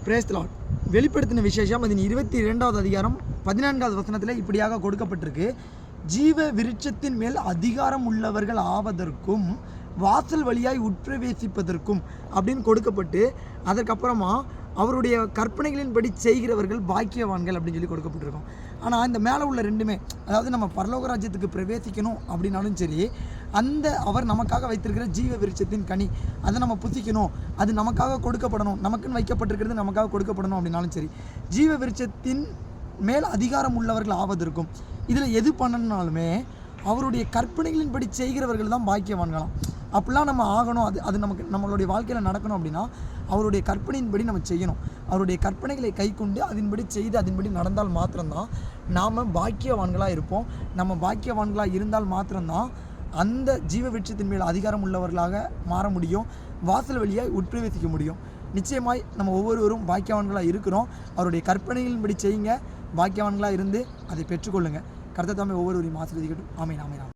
Praise the Lord. வெளிப்படுத்தின விசேஷம் அதன் 22வது அதிகாரம் 14வது வசனத்தில் இப்படியாக கொடுக்கப்பட்டிருக்கு. ஜீவ விருட்சத்தின் மேல் அதிகாரம் உள்ளவர்கள் ஆவதற்கும் வாசல் வழியாய் உட்பிரவேசிப்பதற்கும் அப்படின்னு கொடுக்கப்பட்டு, அதற்கப்புறமா அவருடைய கற்பனைகளின்படி செய்கிறவர்கள் பாக்கியவான்கள் அப்படின்னு சொல்லி கொடுக்கப்பட்டிருக்கோம். ஆனால் இந்த மேலே உள்ள ரெண்டுமே, அதாவது நம்ம பரலோக ராஜ்யத்துக்கு பிரவேசிக்கணும் அப்படின்னாலும் சரி, அந்த அவர் நமக்காக வைத்திருக்கிற ஜீவ விருட்சத்தின் கனி அதை நம்ம புசிக்கணும், அது நமக்காக கொடுக்கப்படணும், நமக்குன்னு வைக்கப்பட்டிருக்கிறது நமக்காக கொடுக்கப்படணும் அப்படின்னாலும் சரி, ஜீவ விருட்சத்தின் மேல் அதிகாரம் உள்ளவர்கள் ஆவதற்கும் இதில் எது பண்ணணுனாலுமே அவருடைய கற்பனைகளின்படி செய்கிறவர்கள் தான் பாக்கியவான்களாம். அப்படிலாம் நம்ம ஆகணும், அது நமக்கு நம்மளுடைய வாழ்க்கையில் நடக்கணும் அப்படின்னா அவருடைய கற்பனையின்படி நம்ம செய்யணும். அவருடைய கற்பனைகளை கை கொண்டு அதன்படி செய்து அதன்படி நடந்தால் மாத்திரம்தான் நாம் பாக்கியவான்களாக இருப்போம். நம்ம பாக்கியவான்களாக இருந்தால் மாத்திரம்தான் அந்த ஜீவ விருட்சத்தின் மேல் அதிகாரம் உள்ளவர்களாக மாற முடியும், வாசல் வழியாக உட்பிரவேசிக்க முடியும். நிச்சயமாய் நம்ம ஒவ்வொருவரும் பாக்கியவான்களாக இருக்கிறோம். அவருடைய கற்பனைகளின்படி செய்யுங்க, பாக்கியவான்களாக இருந்து அதை பெற்றுக்கொள்ளுங்கள். கர்த்தர் தாமே ஒவ்வொருவரையும் ஆசீர்வதிக்கட்டும். ஆமென், ஆமென்.